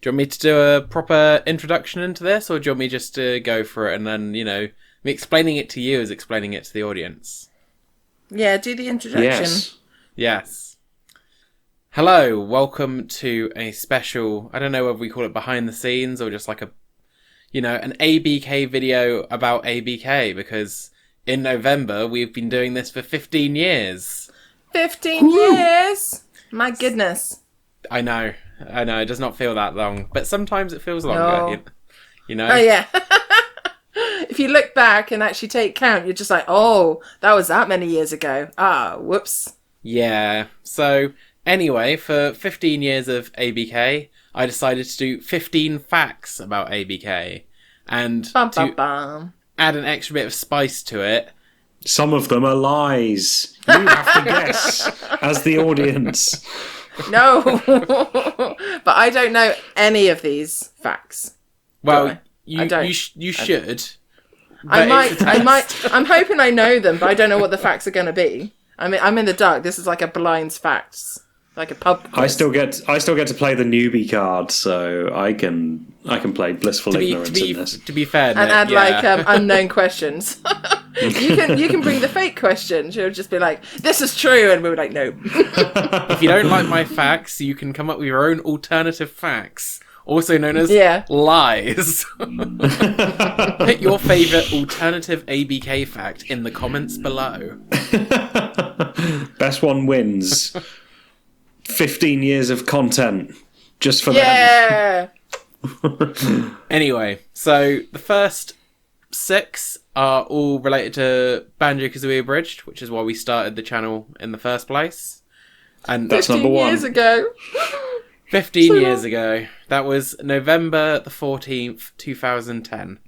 Do you want me to do a proper introduction into this, or do you want me just to go for it and then, me explaining it to you is explaining it to the audience? Yeah, do the introduction. Yes. Hello, welcome to a special, I don't know whether we call it behind the scenes or just like an ABK video about ABK, because in November we've been doing this for 15 years. 15 years? My goodness. I know, it does not feel that long, but sometimes it feels longer, Oh, yeah. If you look back and actually take count, you're just like, oh, that was that many years ago. Ah, whoops. Yeah, so anyway, for 15 years of ABK, I decided to do 15 facts about ABK, and to add an extra bit of spice to it. Some of them are lies. You have to guess as the audience. No, but I don't know any of these facts. Well, you should. I might. I'm hoping I know them, but I don't know what the facts are going to be. I mean, I'm in the dark. This is like a blind facts, like a pub quiz. I still get to play the newbie card, so I can play blissful ignorance in this. To be fair, and add unknown questions. You can bring the fake questions. You'll just be like, "This is true," and we're like, "No." If you don't like my facts, you can come up with your own alternative facts, also known as lies. Put your favourite alternative ABK fact in the comments below. Best one wins. 15 years of content just for them. Yeah. Anyway, so the first 6 are all related to Banjo-kazooie Abridged, which is why we started the channel in the first place. And that's number 1. 15 years ago. 15 years ago. That was November the 14th, 2010.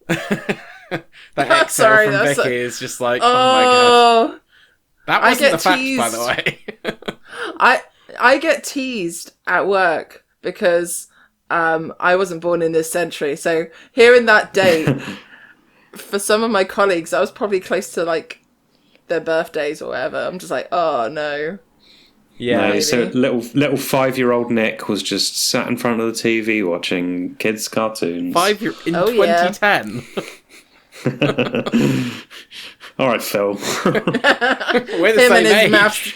That excerpt from Vicky is just like, oh my god. That wasn't the fact, by the way. I get teased at work because I wasn't born in this century. So hearing that date, for some of my colleagues, I was probably close to like their birthdays or whatever. I'm just like, oh no. Yeah. No, so little 5-year-old Nick was just sat in front of the TV watching kids' cartoons. 2010. All right, Phill. We're the same age.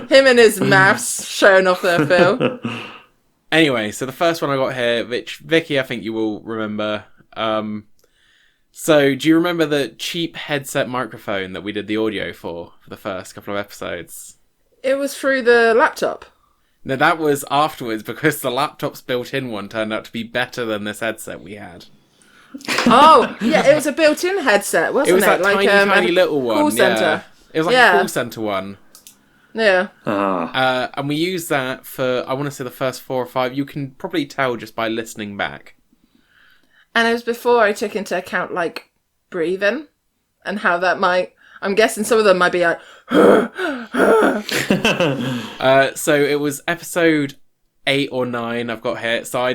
Him and his maths showing off there, Phill. Anyway, so the first one I got here, which Vicky, I think you will remember. So, do you remember the cheap headset microphone that we did the audio for the first couple of episodes? It was through the laptop. No, that was afterwards, because the laptop's built-in one turned out to be better than this headset we had. Oh, yeah, it was a built-in headset, wasn't it? It was that like, tiny little one. Call center. Yeah. It was like a call center one. Yeah. And we used that for, I want to say, the first 4 or 5. You can probably tell just by listening back. And it was before I took into account, like, breathing and how that might... I'm guessing some of them might be like... So it was episode 8 or 9 I've got here. So I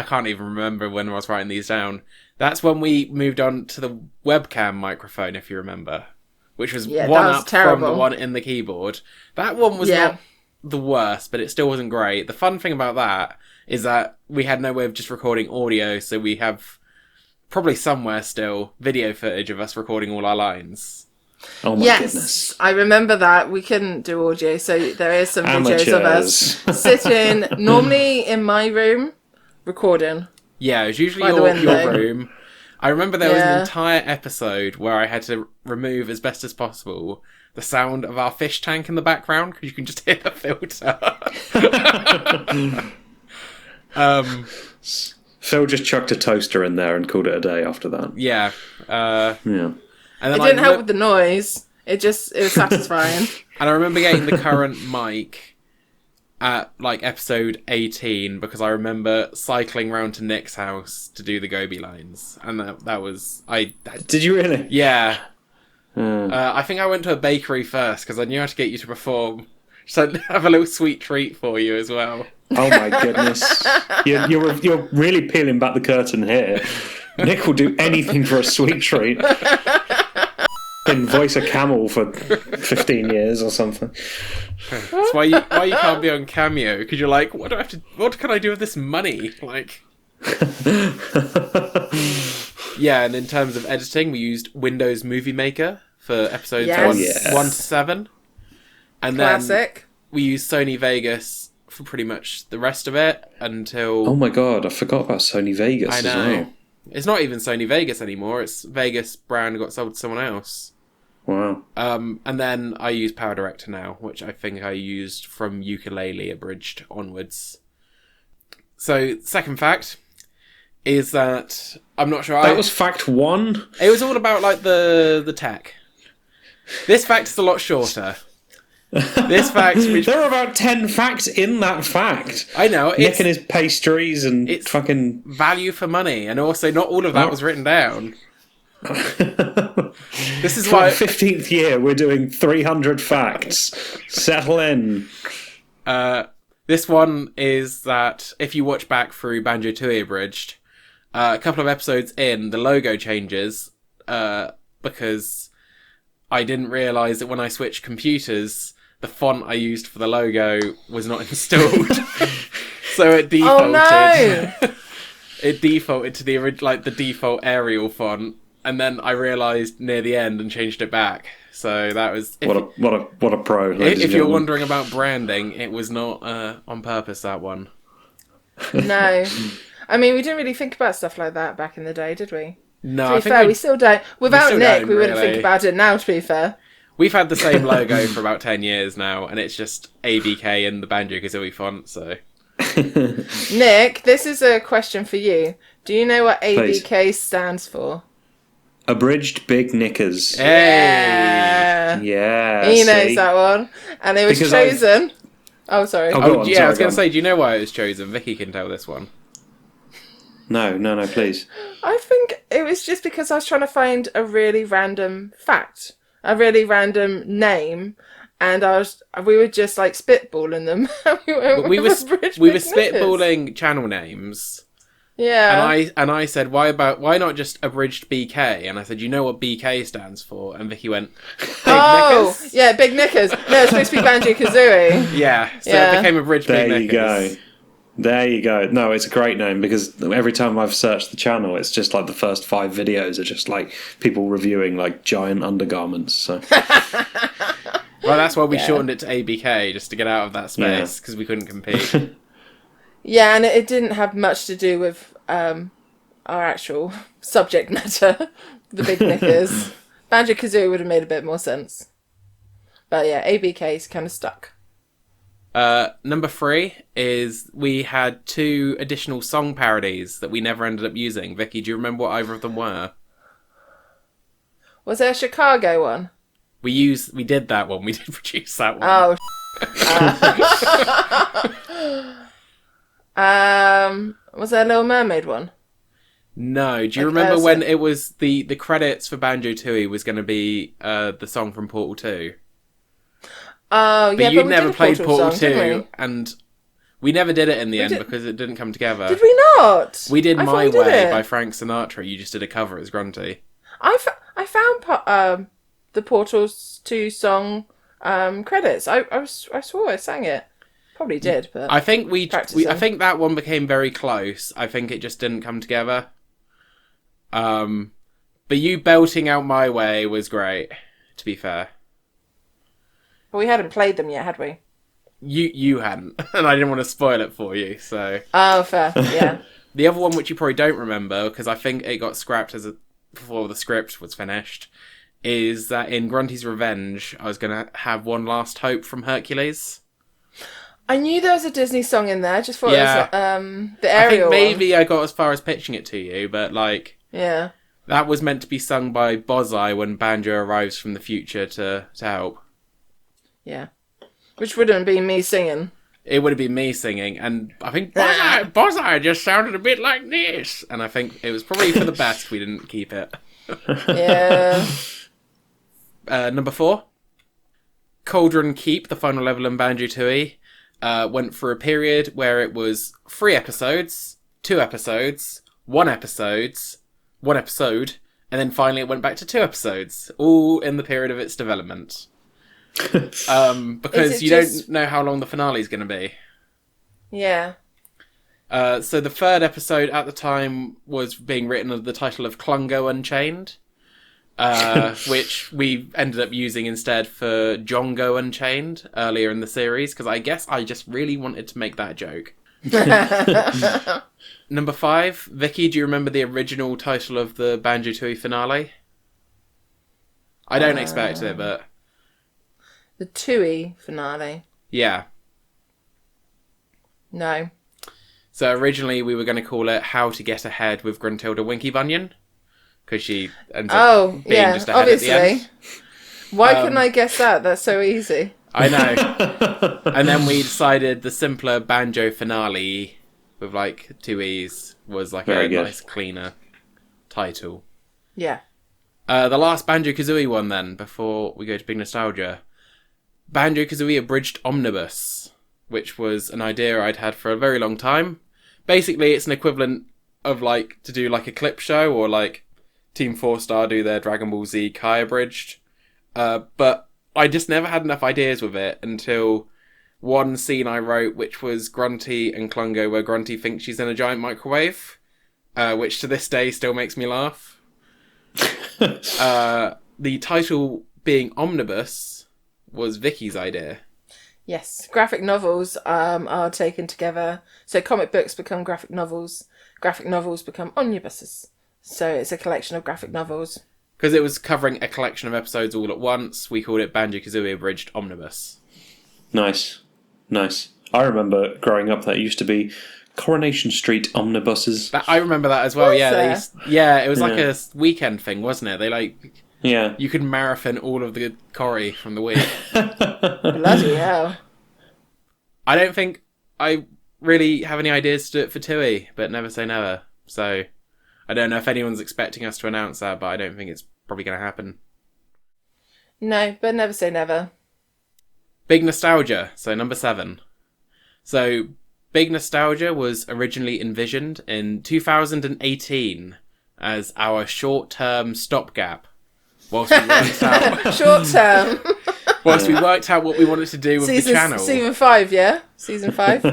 can't even remember when I was writing these down. That's when we moved on to the webcam microphone, if you remember. Which was one up from the one in the keyboard. That one was not the worst, but it still wasn't great. The fun thing about that is that we had no way of just recording audio, so we have probably somewhere still video footage of us recording all our lines. Oh my goodness. I remember that. We couldn't do audio, so there is some videos of us sitting, normally in my room, recording. Yeah, it was usually your room. I remember there was an entire episode where I had to remove, as best as possible, the sound of our fish tank in the background, because you can just hear the filter. Phill just chucked a toaster in there and called it a day after that. Yeah. And then it didn't help with the noise. It was satisfying. And I remember getting the current mic at like episode 18 because I remember cycling round to Nick's house to do the Gobi lines, and that was Did you really? Yeah. I think I went to a bakery first because I knew how to get you to perform. So I'd have a little sweet treat for you as well. Oh my goodness! You're really peeling back the curtain here. Nick will do anything for a sweet treat. Been voice a camel for 15 years or something. That's why you can't be on Cameo, because you're like, what can I do with this money? Like, yeah. And in terms of editing, we used Windows Movie Maker for episodes Yes. 1 to 7, and Classic. then we used Sony Vegas for pretty much the rest of it until. Oh my god, I forgot about Sony Vegas I know. as well. It's not even Sony Vegas anymore. It's Vegas brand got sold to someone else. Wow. And then I use Power Director now, which I think I used from Ukulele Abridged onwards. So, second fact is that I'm not sure. That was fact 1? It was all about like the tech. This fact is a lot shorter. This fact, which There are about 10 facts in that fact. I know, Nick it's and his pastries and it's- fucking... value for money, and also not all of that was written down. This is For why the 15th year, we're doing 300 facts. Settle in. this one is that if you watch back through Banjo-Tooie Abridged, a couple of episodes in, the logo changes because I didn't realise that when I switched computers, the font I used for the logo was not installed. So it defaulted. Oh no! It defaulted to the default Arial font, and then I realised near the end and changed it back. So that was What a pro. ladies and if you're gentlemen. wondering about branding, it was not on purpose, that one. No. I mean, we didn't really think about stuff like that back in the day, did we? No, To I be think fair, we still don't. Without still Nick, don't, we wouldn't really. think about it now, to be fair. we've had the same logo for about 10 years now, and it's just ABK and the Banjo-Kazooie font, so... Nick, this is a question for you. Do you know what Please. ABK stands for? Abridged Big Knickers. Yeah. Yeah. He knows see? that one. And it was Because I've- chosen... Oh, sorry. Oh, Oh, go on, yeah, sorry, I was go going on. to say, do you know why it was chosen? Vicky can tell this one. No, please. I think it was just because I was trying to find a really random fact, a really random name, and we were just like spitballing them. We were Abridged we were Big Knickers. spitballing channel names, Yeah. and I said, why not just Abridged BK? And I said, you know what BK stands for? And Vicky went, Big Knickers? Yeah, Big Knickers. No, it's supposed to be Banjo-Kazooie. Yeah, so Yeah. it became Abridged There Big you Knickers. go. There you go. No, it's a great name because every time I've searched the channel, it's just like the first 5 videos are just like people reviewing like giant undergarments. So Well, that's why we Yeah. shortened it to ABK, just to get out of that space, because we couldn't compete. Yeah, and it didn't have much to do with our actual subject matter, the Big Knickers. Banjo-Kazooie would have made a bit more sense. But yeah, ABK's kind of stuck. Number 3 is we had 2 additional song parodies that we never ended up using. Vicky, do you remember what either of them were? Was there a Chicago one? We did that one. We did produce that one. Oh. Was there a Little Mermaid one? No. Do you Like remember Ursa. when it was the credits for Banjo-Tooie was going to be the song from Portal 2? Oh, But yeah, you but we never did a played Portal Portal song, 2, didn't and we never did it in the end did- because it didn't come together. we? Did we not? We did I thought My we did Way it. by Frank Sinatra. You just did a cover as Grunty. I found the Portal 2 song credits. I swore I sang it. Probably did, but I think I Practicing. think that one became very close. I think it just didn't come together. But you belting out My Way was great, to be fair. but we hadn't played them yet, had we? You hadn't, and I didn't want to spoil it for you, so... Oh, fair. Yeah. The other one, which you probably don't remember, because I think it got scrapped before the script was finished, is that in Grunty's Revenge, I was going to have One Last Hope from Hercules. I knew there was a Disney song in there. Just thought Yeah. it was the I Ariel think maybe I got as far as pitching it to you, but, like... one. Yeah. That was meant to be sung by Bozai when Banjo arrives from the future to help. Yeah. Which wouldn't be me singing. It would have been me singing, and I think Bozai just sounded a bit like this. And I think it was probably for the best we didn't keep it. Yeah. Number 4. Cauldron Keep, the final level in Banjo-Tooie, went for a period where it was 3 episodes, 2 episodes, 1 episode, And then finally it went back to 2 episodes, all in the period of its development. Because you don't know how long the finale is going to be. Yeah. So the 3rd episode at the time was being written under the title of Klungo Unchained, which we ended up using instead for Jongo Unchained earlier in the series, because I guess I just really wanted to make that joke. Number 5, Vicky, do you remember the original title of the Banjo-Tooie finale? I don't expect it, but... The Tooie finale? Yeah. No. So originally we were going to call it How to Get Ahead with Gruntilda Winky Bunyan, because she ends up being just ahead obviously. at the end. Why couldn't I guess that? That's so easy. I know. And then we decided the simpler Banjo finale with like 2 E's was like a nice, cleaner title. Yeah. The last Banjo-Kazooie one then, before we go to Big Nostalgia. Banjo-Kazooie Abridged Omnibus, which was an idea I'd had for a very long time. Basically, it's an equivalent of like to do like a clip show, or like Team 4-Star do their Dragon Ball Z Kai Abridged. But I just never had enough ideas with it until one scene I wrote, which was Grunty and Klungo, where Grunty thinks she's in a giant microwave, which to this day still makes me laugh. The title being Omnibus was Vicky's idea. Yes, graphic novels are taken together. So comic books become graphic novels become omnibuses. So it's a collection of graphic novels. Because it was covering a collection of episodes all at once, we called it Banjo-Kazooie Abridged Omnibus. Nice. I remember growing up that used to be Coronation Street omnibuses. I remember that as well. Was Yeah, there? it was like a weekend thing, wasn't it? They you could marathon all of the Corrie from the week. Bloody hell. I don't think I really have any ideas to do it for Tui, but never say never. So I don't know if anyone's expecting us to announce that, but I don't think it's probably going to happen. No, but never say never. Big Nostalgia, so number 7. So Big Nostalgia was originally envisioned in 2018 as our short-term stopgap. Whilst we worked out... Short term. Whilst we worked out what we wanted to do with the channel. Season 5, yeah? Season 5?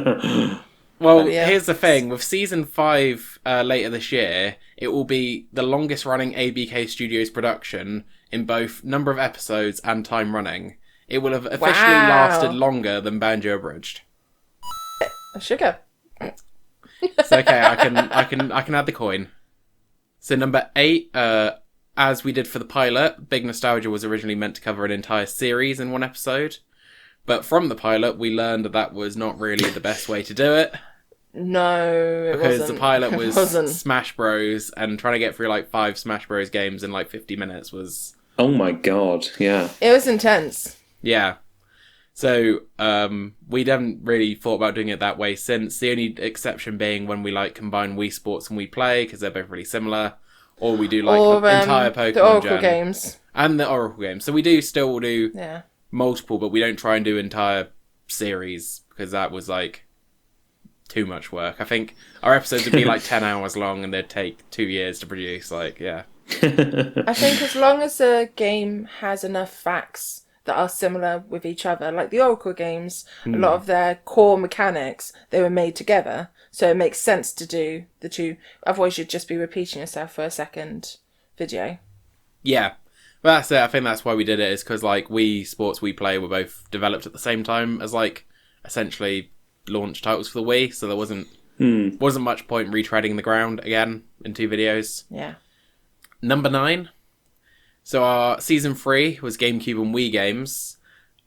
Well, here's the thing. With Season 5 later this year, it will be the longest running ABK Studios production in both number of episodes and time running. It will have officially lasted longer than Banjo Abridged. Sugar. It's okay, I can add the coin. So number 8, as we did for the pilot, Big Nostalgia was originally meant to cover an entire series in one episode. But from the pilot, we learned that was not really the best way to do it. No, it wasn't. Because the pilot was Smash Bros. And trying to get through like 5 Smash Bros. Games in like 50 minutes was... Oh my god, yeah. It was intense. Yeah. So, we haven't really thought about doing it that way since. The only exception being when we like combine Wii Sports and Wii Play, because they're both really similar. Or we do like entire Pokemon the Oracle games. And the Oracle games. So we still do multiple, but we don't try and do entire series, because that was like too much work. I think our episodes would be like 10 hours long and they'd take 2 years to produce. I think as long as the game has enough facts that are similar with each other, like the Oracle games, a lot of their core mechanics, they were made together. So it makes sense to do the two. Otherwise, you'd just be repeating yourself for a second video. Yeah. But that's it. I think that's why we did it, is because like Wii Sports, Wii Play were both developed at the same time as like essentially launch titles for the Wii. So there wasn't much point retreading the ground again in 2 videos. Yeah. Number 9. So our Season 3 was GameCube and Wii games.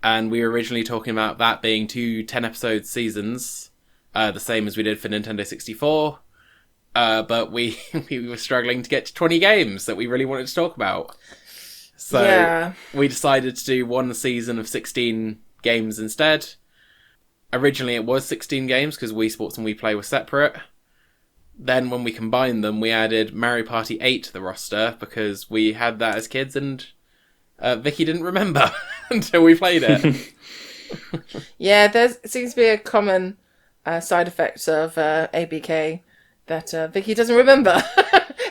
And we were originally talking about that being 2 10-episode seasons. The same as we did for Nintendo 64. But we were struggling to get to 20 games that we really wanted to talk about. So we decided to do 1 season of 16 games instead. Originally it was 16 games because Wii Sports and Wii Play were separate. Then when we combined them, we added Mario Party 8 to the roster because we had that as kids and Vicky didn't remember until we played it. Yeah, there seems to be a common side effect of ABK that Vicky doesn't remember.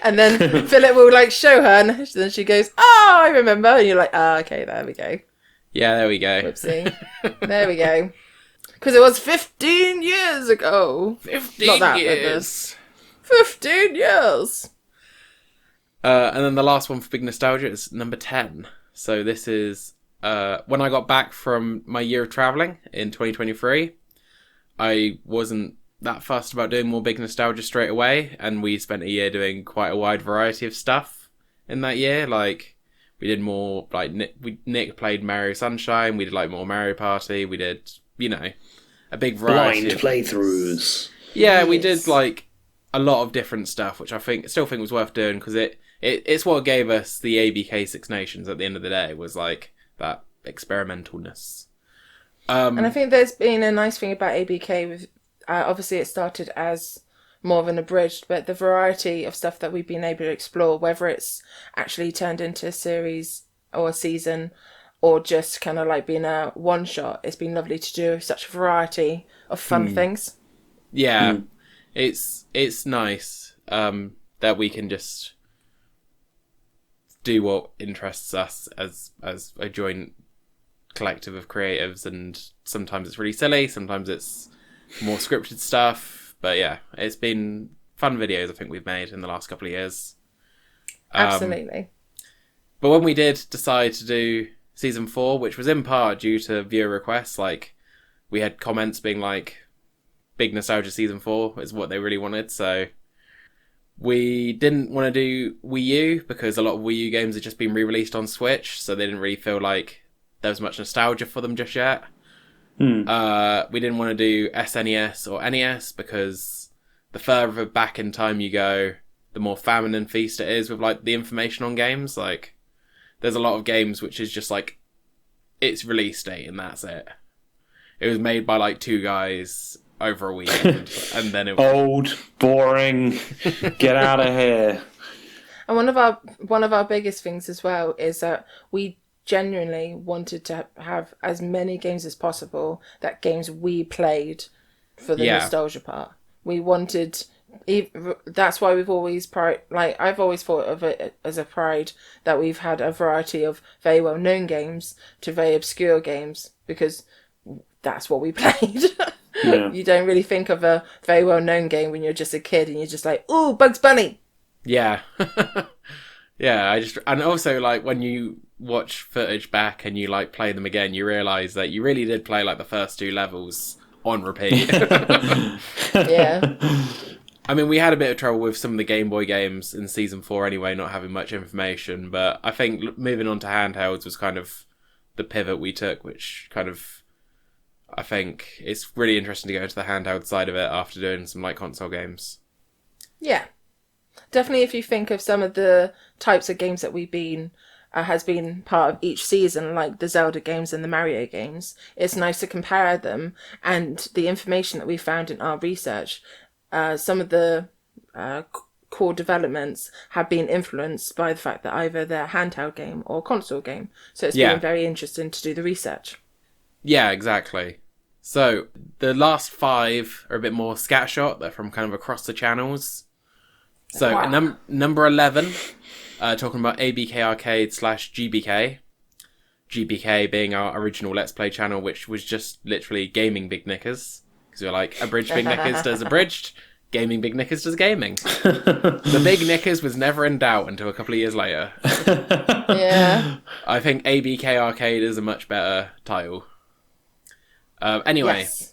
And then Philip will like show her, and then she goes, "Oh, I remember." And you're like, "Ah, okay, there we go." Yeah, there we go. Whoopsie. There we go. Because it was 15 years ago. 15 Not that, years. 15 years. And then the last one for Big Nostalgia is number 10. So this is when I got back from my year of travelling in 2023. I wasn't that fussed about doing more Big Nostalgia straight away, and we spent a year doing quite a wide variety of stuff in that year. Like, we did more, like, Nick played Mario Sunshine, we did, like, more Mario Party, we did, you know, a big variety. Blind playthroughs. Yeah, Yes. we did, like, a lot of different stuff, which I still think was worth doing, because it's what gave us the ABK Six Nations at the end of the day, was, like, that experimentalness. And I think there's been a nice thing about ABK with, obviously it started as more of an abridged, but the variety of stuff that we've been able to explore, whether it's actually turned into a series or a season, or just kind of like being a one shot, it's been lovely to do such a variety of fun things. Yeah, it's nice that we can just do what interests us as a joint collective of creatives, and sometimes it's really silly, sometimes it's more scripted stuff, but yeah, it's been fun videos I think we've made in the last couple of years. Absolutely. But when we did decide to do season 4, which was in part due to viewer requests, like, we had comments being like, Big Nostalgia season 4 is what they really wanted, so we didn't want to do Wii U because a lot of Wii U games had just been re-released on Switch, so they didn't really feel like there was much nostalgia for them just yet. We didn't want to do SNES or NES because the further back in time you go, the more famine and feast it is with, like, the information on games. Like, there's a lot of games which is just like, it's release date and that's it. It was made by, like, 2 guys over a weekend, and then it was Old, boring, get out of here. And one of our biggest things as well is that we genuinely wanted to have as many games as possible, that games we played for the nostalgia part. We wanted, that's why we've always I've always thought of it as a pride that we've had a variety of very well known games to very obscure games, because that's what we played. Yeah. You don't really think of a very well known game when you're just a kid and you're just like, "Ooh, Bugs Bunny." Yeah. Yeah, and also, like, when you watch footage back and you, like, play them again, you realise that you really did play, like, the first 2 levels on repeat. Yeah. I mean, we had a bit of trouble with some of the Game Boy games in Season 4 anyway, not having much information, but I think moving on to handhelds was kind of the pivot we took, which kind of, I think it's really interesting to go into the handheld side of it after doing some, like, console games. Yeah. Definitely, if you think of some of the types of games that we've been has been part of each season, like the Zelda games and the Mario games, it's nice to compare them, and the information that we found in our research, some of the core developments have been influenced by the fact that either they're handheld game or console game. So it's been very interesting to do the research. Yeah, exactly. So the last 5 are a bit more scatshot. They're from kind of across the channels. So Wow. number 11, talking about ABK Arcade /GBK. GBK being our original Let's Play channel, which was just literally gaming Big Knickers. Because we were like, abridged Big Knickers does abridged, gaming Big Knickers does gaming. The Big Knickers was never in doubt until a couple of years later. Yeah. I think ABK Arcade is a much better title. Anyway. Yes.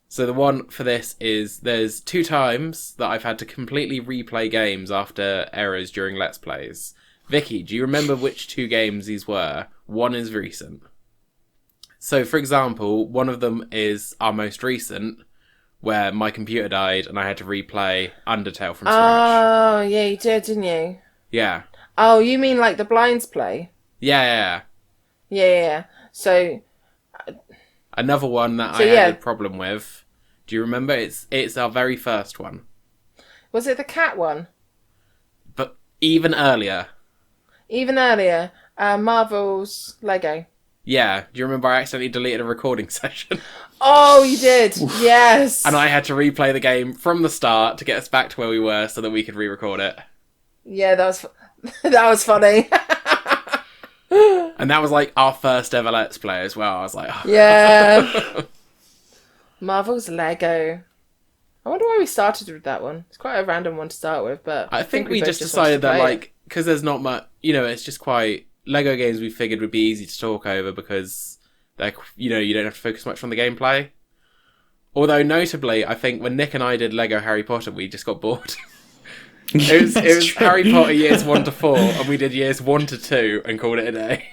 So the one for this is, there's 2 times that I've had to completely replay games after errors during Let's Plays. Vicky, do you remember which 2 games these were? One is recent. So, for example, one of them is our most recent, where my computer died and I had to replay Undertale from scratch. Oh, yeah, you did, didn't you? Yeah. Oh, you mean like the blinds play? Yeah. Yeah. So, Another one that I had a problem with. Do you remember? It's our very first one. was it the cat one? But even earlier. Even earlier, Marvel's Lego. Yeah. Do you remember I accidentally deleted a recording session? Oh, you did. Yes. And I had to replay the game from the start to get us back to where we were so that we could re-record it. Yeah, that was funny. And that was like our first ever Let's Play as well. I was like, oh. Yeah. Marvel's Lego. I wonder why we started with that one. It's quite a random one to start with, but I think we both just wanted decided to that, play it. like, because there's not much, it's just quite Lego games. We figured would be easy to talk over because they're, you don't have to focus much on the gameplay. Although notably, I think when Nick and I did Lego Harry Potter, we just got bored. It was true. Harry Potter years 1 to 4, and we did years 1 to 2 and called it a day.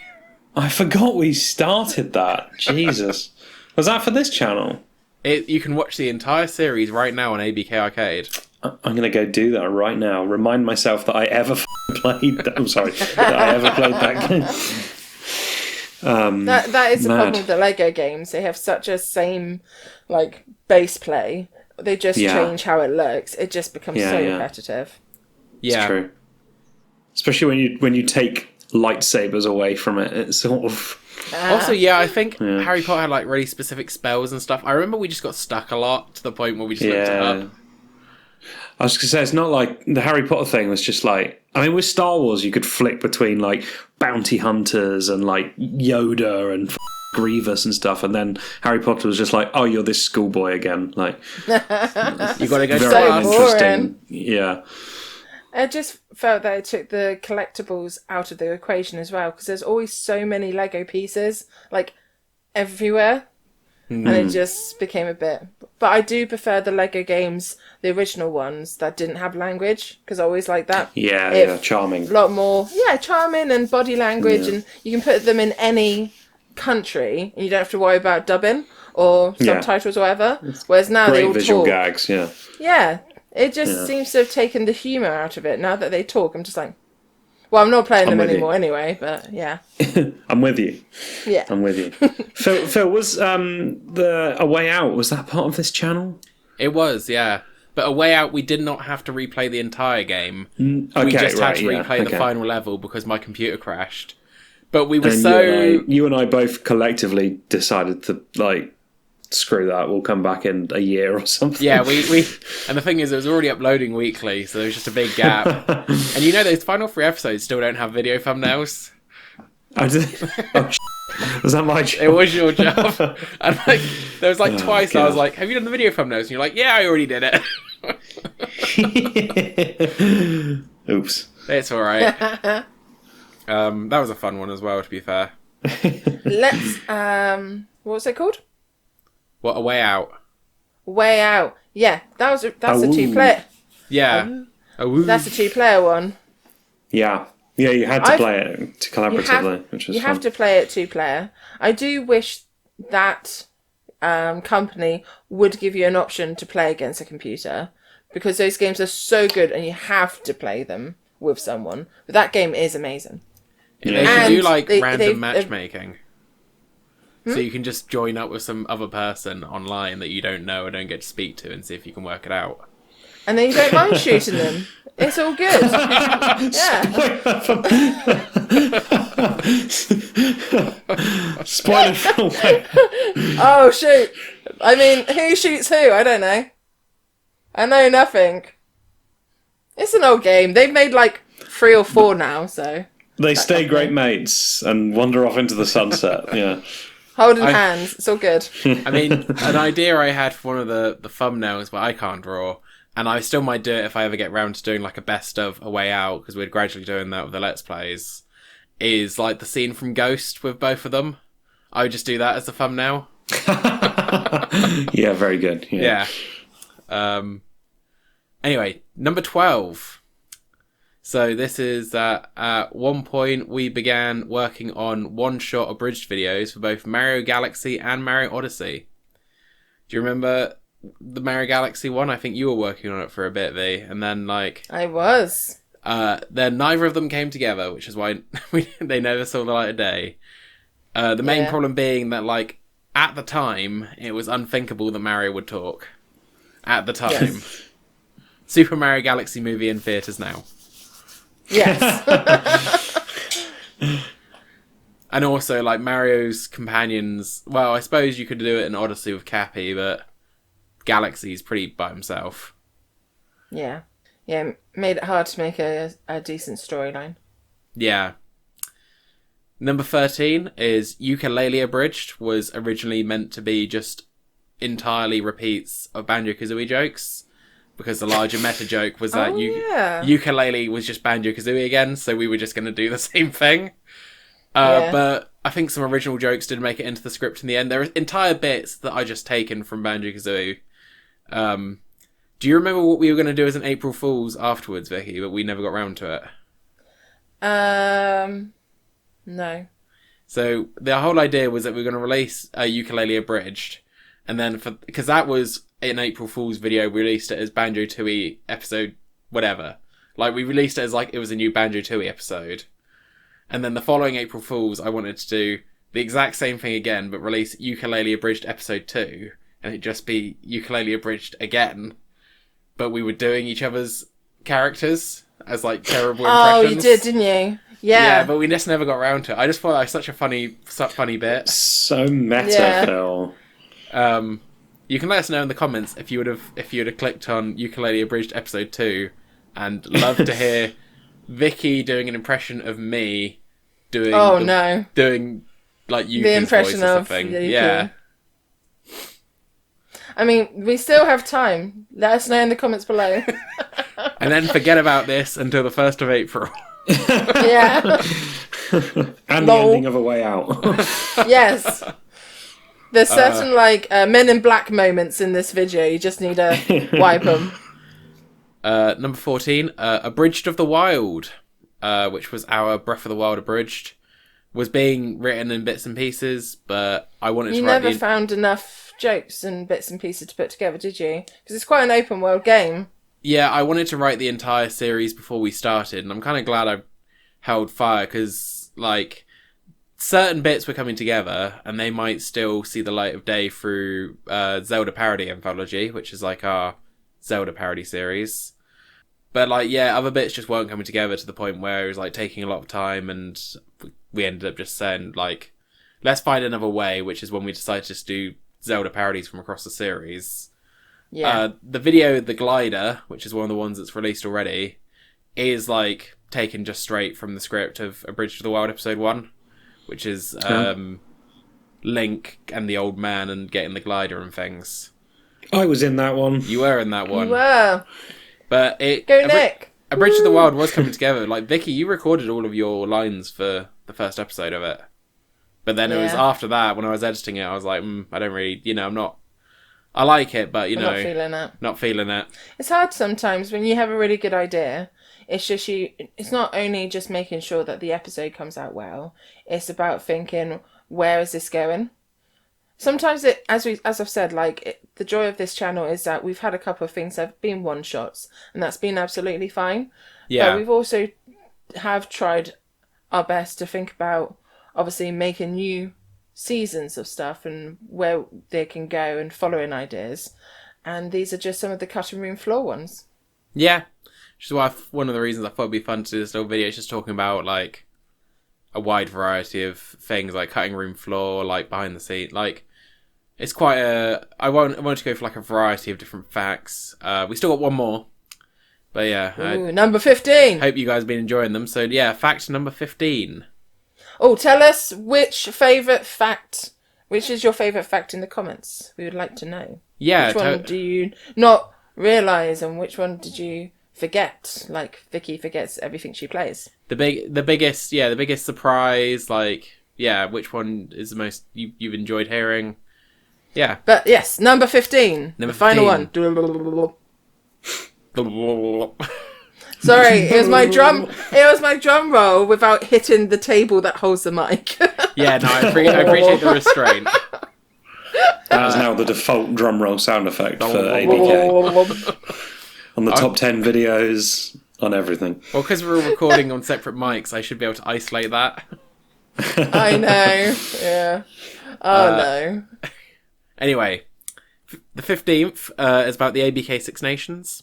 I forgot we started that. Jesus. Was that for this channel? You can watch the entire series right now on ABK Arcade. I'm going to go do that right now. Remind myself that I ever played that. I'm sorry. That I ever played that game. That is the mad. problem with the Lego games. They have such a same, like, base play. They just change how it looks. It just becomes so repetitive. Yeah, It's true. Especially when you take lightsabers away from it. It's sort of... Also, I think Harry Potter had like really specific spells and stuff. I remember we just got stuck a lot to the point where we just looked it up. I was going to say, it's not like the Harry Potter thing was just like... I mean, with Star Wars, you could flick between like bounty hunters and like Yoda and Grievous and stuff, and then Harry Potter was just like, oh, you're this schoolboy again. Like, You got to go to very class. uninteresting. Yeah. I just felt that it took the collectibles out of the equation as well, because there's always so many Lego pieces, like, everywhere, and it just became a bit... But I do prefer the Lego games, the original ones, that didn't have language, because I always like that. Yeah, charming. A lot more, charming and body language, and you can put them in any country, and you don't have to worry about dubbing or subtitles or whatever, whereas now they all Great visual talk. gags, yeah. Yeah. It just seems to have taken the humour out of it. Now that they talk, I'm just like... Well, I'm not playing them anymore anyway, but yeah. I'm with you. Yeah. I'm with you. Phill, was the A Way Out, was that part of this channel? It was, yeah. But A Way Out, we did not have to replay the entire game. We Okay, just had right, to replay the okay. final level because my computer crashed. But we were And you and I both collectively decided to, like, screw that, we'll come back in a year or something. Yeah, we and the thing is, it was already uploading weekly, so there was just a big gap. And those final 3 episodes still don't have video thumbnails. Was that my job? It was your job. And like, there was like twice I was like, have you done the video thumbnails? And you're like, yeah, I already did it. Oops. It's alright. That was a fun one as well, to be fair. Let's... what was it called? What, A Way Out? Way Out. Yeah, that's a 2-player. Yeah. That's a 2-player one. Yeah. Yeah, you had to play it collaboratively, which was You fun. have to play it 2-player. I do wish that company would give you an option to play against a computer, because those games are so good and you have to play them with someone. But that game is amazing. They should do like random matchmaking. So you can just join up with some other person online that you don't know or don't get to speak to and see if you can work it out. And then you don't mind shooting them. It's all good. Yeah. Spoiler film. Oh, shoot. I mean, who shoots who? I don't know. I know nothing. It's an old game. They've made like 3 or 4 now, so... They stay great mates and wander off into the sunset, yeah. Holding hands. It's all good. I mean, an idea I had for one of the thumbnails, but I can't draw, and I still might do it if I ever get round to doing like a best of A Way Out, because we're gradually doing that with the Let's Plays, is like the scene from Ghost with both of them. I would just do that as the thumbnail. Yeah, very good. Yeah. Anyway, number 12. So this is that at one point we began working on one-shot abridged videos for both Mario Galaxy and Mario Odyssey. Do you remember the Mario Galaxy one? I think you were working on it for a bit, V. And then like... I was. Then neither of them came together, which is why they never saw the light of day. The main problem being that like at the time it was unthinkable that Mario would talk. At the time. Yes. Super Mario Galaxy movie in theatres now. Yes. And also, like, Mario's companions... Well, I suppose you could do it in Odyssey with Cappy, but Galaxy's pretty by himself. Yeah. Yeah, made it hard to make a decent storyline. Yeah. Number 13 is Ukulele Abridged, was originally meant to be just entirely repeats of Banjo-Kazooie jokes, because the larger meta joke was that ukulele was just Banjo-Kazooie again, so we were just going to do the same thing. But I think some original jokes did make it into the script in the end. There are entire bits that I just taken from Banjo-Kazooie. Do you remember what we were going to do as an April Fool's afterwards, Vicky, but we never got round to it? No. So the whole idea was that we were going to release a Ukulele Abridged, and then because that was an April Fool's video, we released it as Banjo-Tooie episode whatever. Like, we released it as like it was a new Banjo-Tooie episode. And then the following April Fool's, I wanted to do the exact same thing again, but release Ukulele Abridged episode 2, and it'd just be Ukulele Abridged again. But we were doing each other's characters as like terrible impressions. Oh, you did, didn't you? Yeah, but we just never got around to it. I just thought that was such a funny bit. So meta, Phill. You can let us know in the comments if you would have clicked on Ukulele Abridged episode 2, and love to hear Vicky doing an impression of me doing doing like Yuki's the impression voice or of something. Yuki. Yeah. I mean, we still have time. Let us know in the comments below. And then forget about this until the 1st of April. Yeah. And the ending of A Way Out. Yes. There's certain Men in Black moments in this video. You just need to wipe them. Number 14, Abridged of the Wild, which was our Breath of the Wild Abridged, was being written in bits and pieces, but I wanted to write... You never found enough jokes and bits and pieces to put together, did you? Because it's quite an open world game. Yeah, I wanted to write the entire series before we started, and I'm kind of glad I held fire, because, like, certain bits were coming together, and they might still see the light of day through Zelda Parody Anthology, which is, like, our Zelda parody series. But, like, yeah, other bits just weren't coming together to the point where it was, like, taking a lot of time, and we ended up just saying, like, let's find another way, which is when we decided to just do Zelda parodies from across the series. Yeah. The video, The Glider, which is one of the ones that's released already, is, like, taken just straight from the script of Abridged of the Wild Episode 1, which is Link and the old man and getting the glider and things. I was in that one. You were in that one. You were. But Go Nick! Abridged of the Wild was coming together. Like, Vicky, you recorded all of your lines for the first episode of it. But then it was after that, when I was editing it, I was like, I don't really, I'm not... I like it, but, not feeling it. Not feeling it. It's hard sometimes when you have a really good idea. It's just it's not only just making sure that the episode comes out well. It's about thinking, where is this going? Sometimes as I've said, the joy of this channel is that we've had a couple of things that have been one shots, and that's been absolutely fine. Yeah. But we've also have tried our best to think about obviously making new seasons of stuff and where they can go and following ideas. And these are just some of the cutting room floor ones. Yeah. Which is why one of the reasons I thought it'd be fun to do this little video is just talking about, like, a wide variety of things, like cutting room floor, like behind the scene. Like, it's quite I want to go for, like, a variety of different facts. We still got one more. But yeah. Ooh, number 15. Hope you guys have been enjoying them. So yeah, fact number 15. Oh, tell us which is your favourite fact in the comments. We would like to know. Yeah. Which one do you not realise and which one did you forget? Like Vicky forgets everything she plays. The biggest surprise, which one is the most you've enjoyed hearing? Yeah. But yes, number 15. Number the final 15. one. Sorry, it was my drum roll without hitting the table that holds the mic. Yeah, no, I appreciate the restraint. That is now the default drum roll sound effect for ABK. On the top 10 videos, on everything. Well, because we're all recording on separate mics, I should be able to isolate that. I know, yeah. Oh no. Anyway, the 15th is about the ABK Six Nations,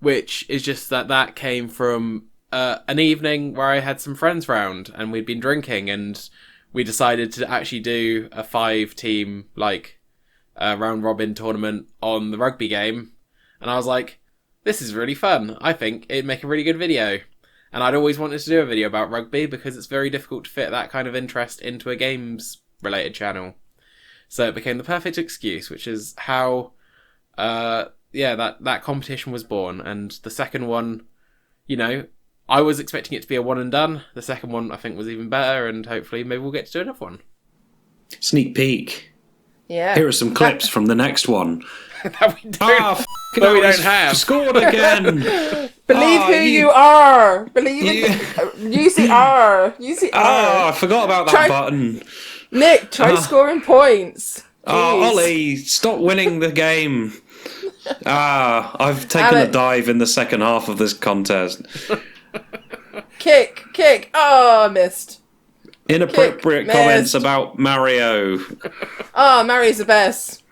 which is just that came from an evening where I had some friends round and we'd been drinking and we decided to actually do a 5-team round robin tournament on the rugby game. And I was like, this is really fun. I think it'd make a really good video. And I'd always wanted to do a video about rugby because it's very difficult to fit that kind of interest into a games-related channel. So it became the perfect excuse, which is how, that competition was born. And the second one, I was expecting it to be a one and done. The second one, I think, was even better, and hopefully maybe we'll get to do another one. Sneak peek. Yeah. Here are some clips from the next one. That we don't, we don't have. Scored again. Believe who you are. Believe it. Use the R. Use the R. I forgot about that button. Nick, try scoring points. Ollie, stop winning the game. I've taken a dive in the second half of this contest. Kick. Oh, I missed. Inappropriate comments about Mario. Oh, Mario's the best.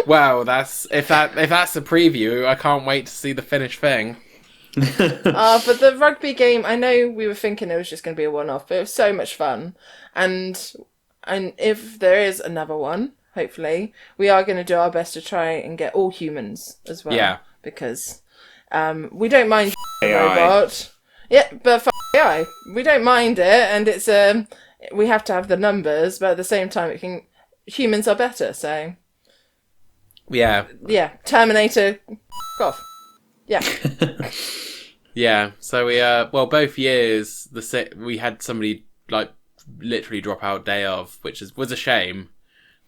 Wow, if that's a preview, I can't wait to see the finished thing. But the rugby game, I know we were thinking it was just going to be a one-off, but it was so much fun. And if there is another one, hopefully, we are going to do our best to try and get all humans as well. Yeah. Because we don't mind AI. robot. Yeah, but for AI, we don't mind it, and it's we have to have the numbers, but at the same time, humans are better. So yeah, Terminator, off. Yeah. Yeah. So we both years we had somebody like literally drop out day of, which was a shame.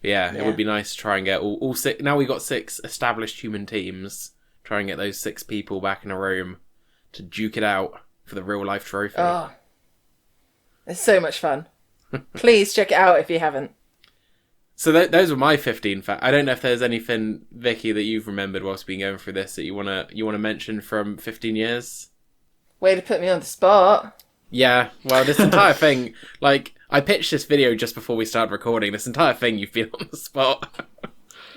But yeah, it would be nice to try and get all six. Now we got 6 established human teams. Try and get those 6 people back in a room to duke it out for the real life trophy. Oh, it's so much fun. Please check it out if you haven't. So those were my 15 facts. I don't know if there's anything, Vicky, that you've remembered whilst being going through this that you wanna mention from 15 years. Way to put me on the spot. Yeah, well, this entire thing, like, I pitched this video just before we started recording. This entire thing, you've been on the spot.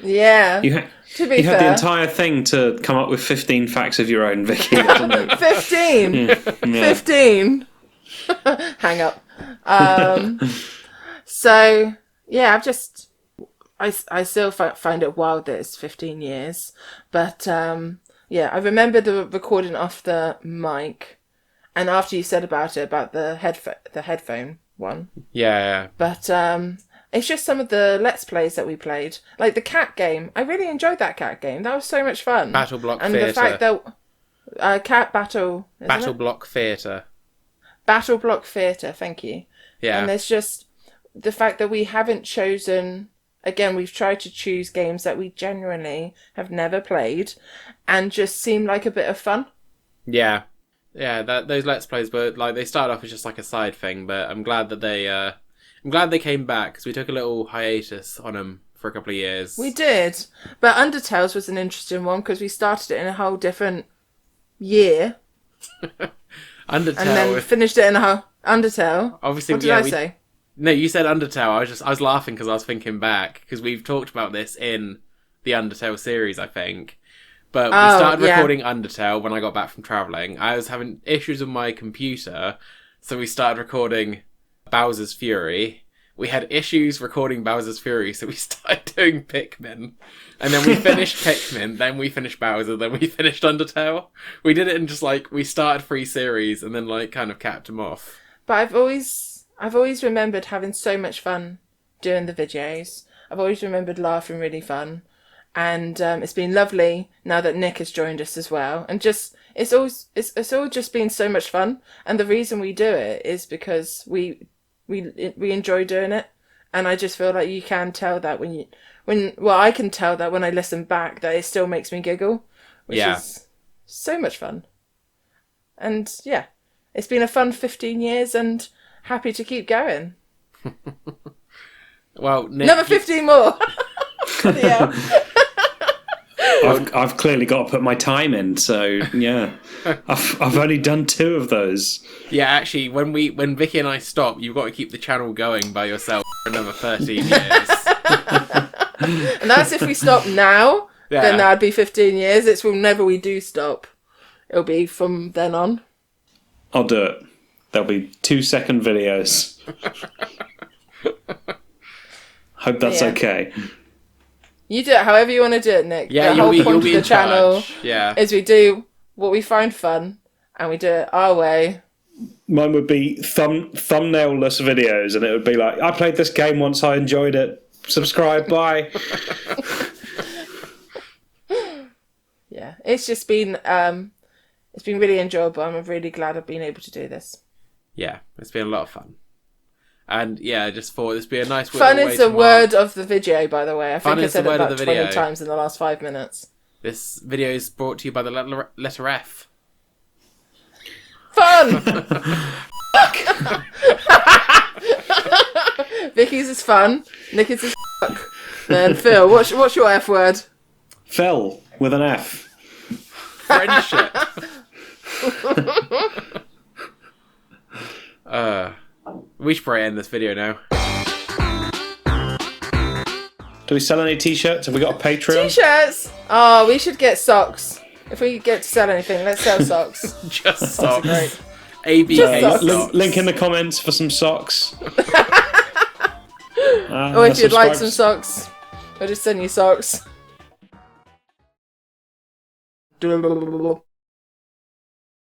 Yeah. You had the entire thing to come up with 15 facts of your own, Vicky. 15. Yeah. 15. Hang up. So yeah, I still find it wild that it's 15 years, but yeah, I remember the recording off the mic, and after you said about the headphone one. Yeah. But it's just some of the Let's Plays that we played. Like the cat game. I really enjoyed that cat game. That was so much fun. Battle Block and Theatre. the fact that cat battle... Battle Block Theatre. Battle Block Theatre, thank you. Yeah. And there's just the fact that we haven't chosen... Again, we've tried to choose games that we genuinely have never played and just seem like a bit of fun. Yeah. Yeah, those Let's Plays were, like, they started off as just like a side thing, but I'm glad that they came back, because we took a little hiatus on them for a couple of years. We did. But Undertales was an interesting one, because we started it in a whole different year. Undertale. And then finished it in a whole... Undertale? Obviously, what did I say? No, you said Undertale. I was laughing because I was thinking back, because we've talked about this in the Undertale series, I think. But we started recording Undertale when I got back from travelling. I was having issues with my computer, so we started recording Bowser's Fury. We had issues recording Bowser's Fury, so we started doing Pikmin. And then we finished Pikmin, then we finished Bowser, then we finished Undertale. We did it in just we started 3 series and then kind of capped them off. But I've always remembered having so much fun doing the videos. I've always remembered laughing really fun. And it's been lovely now that Nick has joined us as well. And it's all just been so much fun. And the reason we do it is because we enjoy doing it. And I just feel like you can tell that I can tell that when I listen back that it still makes me giggle, which is so much fun. And yeah, it's been a fun 15 years and happy to keep going. Well, Nick, another 15 more. Yeah. I've clearly got to put my time in, so yeah. I've only done 2 of those. Yeah, actually, when Vicky and I stop, you've got to keep the channel going by yourself for another 13 years. And that's if we stop now, then that'd be 15 years. It's whenever we do stop. It'll be from then on. I'll do it. There'll be 2-second videos. Hope that's okay. You do it however you want to do it, Nick. Yeah, the you'll whole be, point you'll of be the in channel charge. Yeah. is we do what we find fun, and we do it our way. Mine would be thumbnail-less videos, and it would be like, I played this game once, I enjoyed it. Subscribe, bye. Yeah, it's just been really enjoyable. I'm really glad I've been able to do this. Yeah, it's been a lot of fun. And yeah, I just thought this would be a nice Fun way is the to word of the video, by the way. I Fun think I is the said it word of about the 20 video. times in the last 5 minutes. This video is brought to you by the letter F. Fun! Vicky's is fun. Nicky's is fuck. Then Phill, what's your F word? Phill, with an F. Friendship. We should probably end this video now. Do we sell any t-shirts? Have we got a Patreon? T-shirts! Oh, we should get socks. If we get to sell anything, let's sell socks. Just Socks are socks. great. ABK Just socks. socks. Link in the comments for some socks. Or if you'd like some subscribe. socks, we'll just send you socks.